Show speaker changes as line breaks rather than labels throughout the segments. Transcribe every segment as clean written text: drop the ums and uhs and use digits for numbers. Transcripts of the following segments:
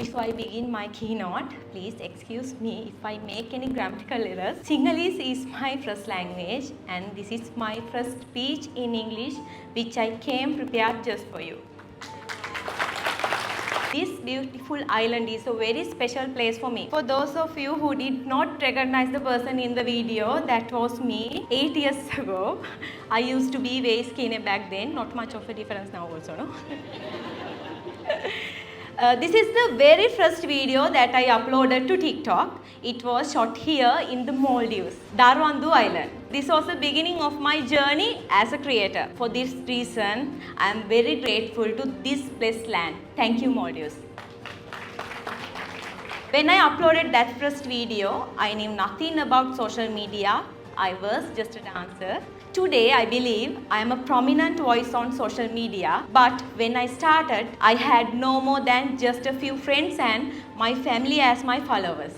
Before I begin my keynote, please excuse me if I make any grammatical errors. Sinhalese is my first language and this is my first speech in English which I came prepared just for you. This beautiful island is a very special place for me. For those of you who did not recognize the person in the video, that was me 8 years ago. I used to be very skinny back then, not much of a difference now also, no? This is the very first video that I uploaded to TikTok. It was shot here in the Maldives, Darwandu Island. This was the beginning of my journey as a creator. For this reason, I am very grateful to this blessed land. Thank you, Maldives. When I uploaded that first video, I knew nothing about social media. I was just a dancer. Today, I believe I am a prominent voice on social media, but when I started, I had no more than just a few friends and my family as my followers.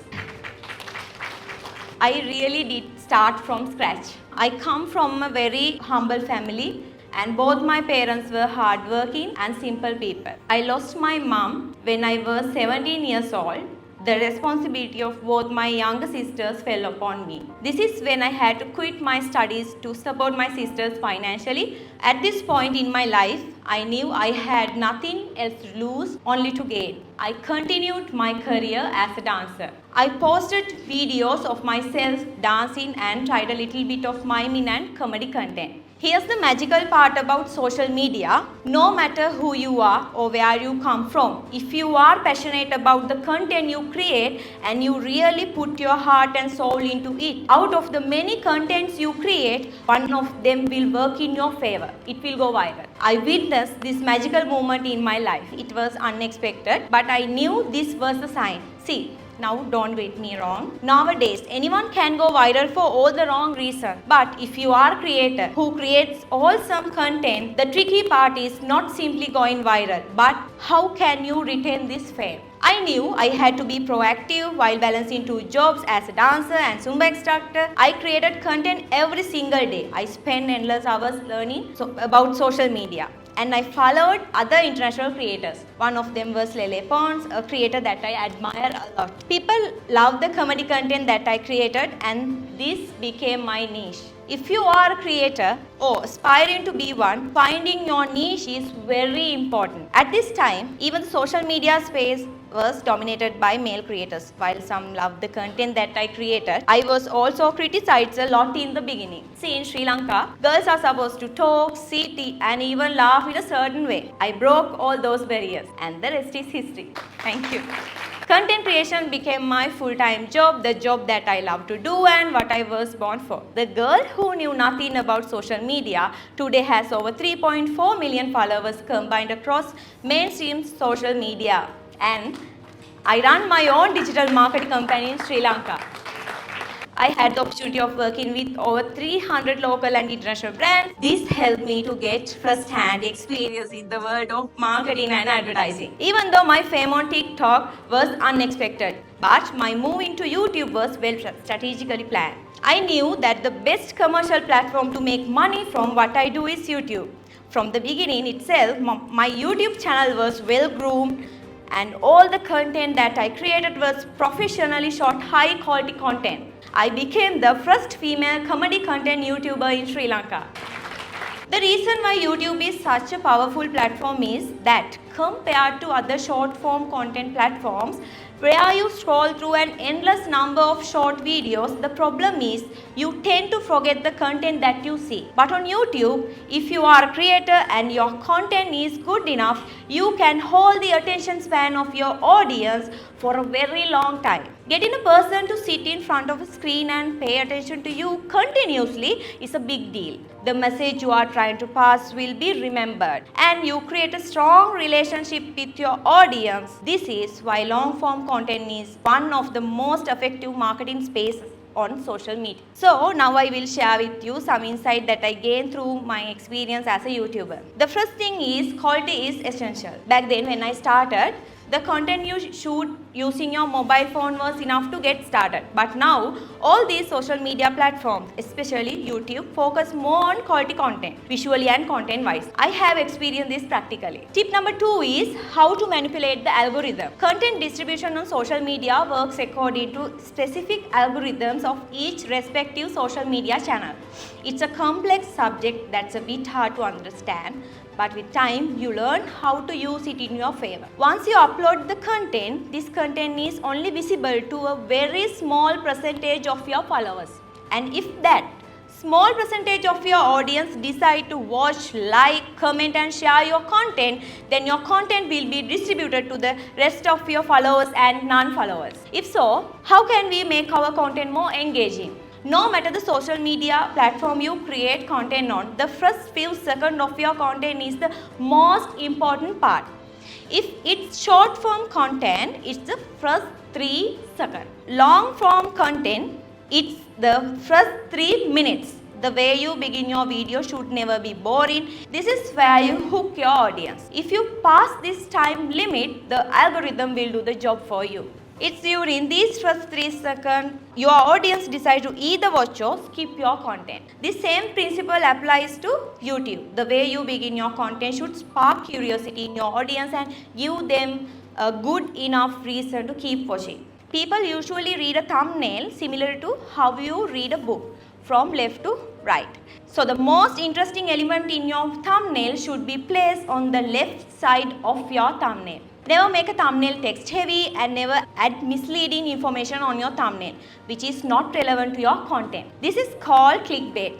I really did start from scratch. I come from a very humble family and both my parents were hardworking and simple people. I lost my mom when I was 17 years old. The responsibility of both my younger sisters fell upon me. This is when I had to quit my studies to support my sisters financially. At this point in my life, I knew I had nothing else to lose, only to gain. I continued my career as a dancer. I posted videos of myself dancing and tried a little bit of miming and comedy content. Here's the magical part about social media. No matter who you are or where you come from, if you are passionate about the content you create and you really put your heart and soul into it, out of the many contents you create, one of them will work in your favor. It will go viral. I witnessed this magical moment in my life. It was unexpected, but I knew this was a sign. See, now don't get me wrong. Nowadays, anyone can go viral for all the wrong reasons. But if you are a creator who creates awesome content, the tricky part is not simply going viral, but how can you retain this fame? I knew I had to be proactive while balancing two jobs as a dancer and Zumba instructor. I created content every single day. I spent endless hours learning about social media. And I followed other international creators. One of them was Lele Pons, a creator that I admire a lot. People love the comedy content that I created and this became my niche. If you are a creator or aspiring to be one, finding your niche is very important. At this time, even the social media space was dominated by male creators. While some loved the content that I created, I was also criticized a lot in the beginning. See, in Sri Lanka, girls are supposed to talk, sit, and even laugh in a certain way. I broke all those barriers and the rest is history. Thank you. Content creation became my full-time job, the job that I love to do and what I was born for. The girl who knew nothing about social media today has over 3.4 million followers combined across mainstream social media. And I run my own digital marketing company in Sri Lanka. I had the opportunity of working with over 300 local and international brands. This helped me to get first-hand experience in the world of marketing and advertising. Even though my fame on TikTok was unexpected, but my move into YouTube was well strategically planned. I knew that the best commercial platform to make money from what I do is YouTube. From the beginning itself, my YouTube channel was well-groomed and all the content that I created was professionally shot high-quality content. I became the first female comedy content YouTuber in Sri Lanka. The reason why YouTube is such a powerful platform is that compared to other short-form content platforms, where you scroll through an endless number of short videos, the problem is you tend to forget the content that you see. But on YouTube, if you are a creator and your content is good enough, you can hold the attention span of your audience for a very long time. Getting a person to sit in front of a screen and pay attention to you continuously is a big deal. The message you are trying to pass will be remembered and you create a strong relationship with your audience. This is why long-form content is one of the most effective marketing spaces on social media. So now I will share with you some insight that I gained through my experience as a YouTuber. The first thing is quality is essential. Back then when I started, The content you shoot using your mobile phone was enough to get started. But now, all these social media platforms, especially YouTube, focus more on quality content, visually and content-wise. I have experienced this practically. Tip number 2 is how to manipulate the algorithm. Content distribution on social media works according to specific algorithms of each respective social media channel. It's a complex subject that's a bit hard to understand, but with time you learn how to use it in your favor. Once you upload the content, this content is only visible to a very small percentage of your followers. And if that small percentage of your audience decide to watch, like, comment and share your content, then your content will be distributed to the rest of your followers and non-followers. If so, how can we make our content more engaging? No matter the social media platform you create content on, the first few seconds of your content is the most important part. If it's short form content, it's the first 3 seconds. Long form content, it's the first 3 minutes. The way you begin your video should never be boring. This is where you hook your audience. If you pass this time limit, the algorithm will do the job for you. It's during these first 3 seconds your audience decides to either watch or skip your content. This same principle applies to YouTube. The way you begin your content should spark curiosity in your audience and give them a good enough reason to keep watching. People usually read a thumbnail similar to how you read a book, from left to right. So the most interesting element in your thumbnail should be placed on the left side of your thumbnail. Never make a thumbnail text heavy and never add misleading information on your thumbnail which is not relevant to your content. This is called clickbait.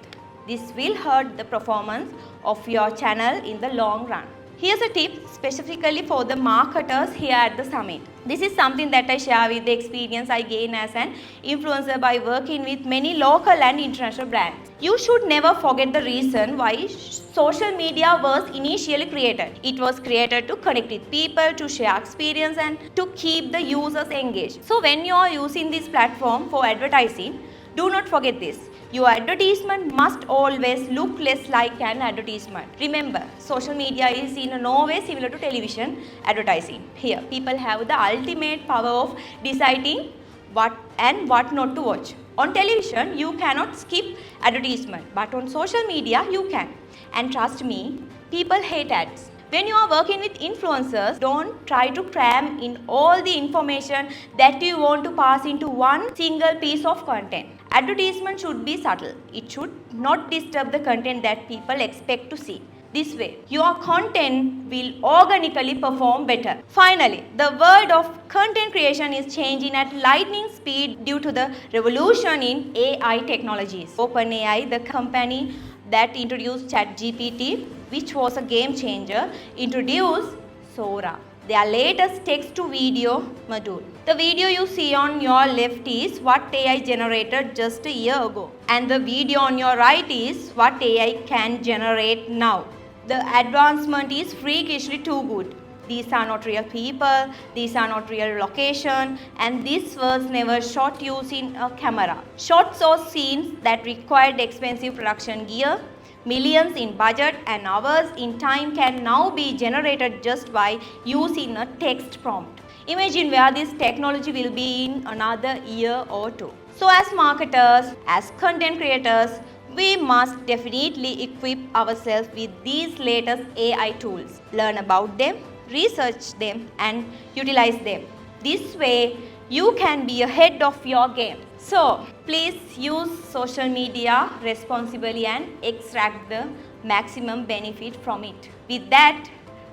This will hurt the performance of your channel in the long run. Here's a tip specifically for the marketers here at the summit. This is something that I share with the experience I gain as an influencer by working with many local and international brands. You should never forget the reason why social media was initially created. It was created to connect with people, to share experience and to keep the users engaged. So when you are using this platform for advertising, do not forget this. Your advertisement must always look less like an advertisement. Remember, social media is in no way similar to television advertising. Here, people have the ultimate power of deciding what and what not to watch. On television, you cannot skip advertisement, but on social media, you can. And trust me, people hate ads. When you are working with influencers, don't try to cram in all the information that you want to pass into one single piece of content. Advertisement should be subtle. It should not disturb the content that people expect to see. This way, your content will organically perform better. Finally, the world of content creation is changing at lightning speed due to the revolution in AI technologies. OpenAI, the company that introduced ChatGPT, which was a game changer, introduced Sora, their latest text-to-video module. The video you see on your left is what AI generated just a year ago, and the video on your right is what AI can generate now. The advancement is freakishly too good. These are not real people, these are not real location, and this was never shot using a camera. Shots or scenes that required expensive production gear, millions in budget and hours in time can now be generated just by using a text prompt. Imagine where this technology will be in another year or two. So as marketers, as content creators, we must definitely equip ourselves with these latest AI tools. Learn about them, research them and utilize them. This way, you can be ahead of your game. So, please use social media responsibly and extract the maximum benefit from it. With that,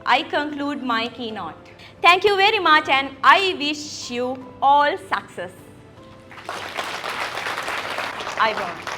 I conclude my keynote. Thank you very much and I wish you all success. I won.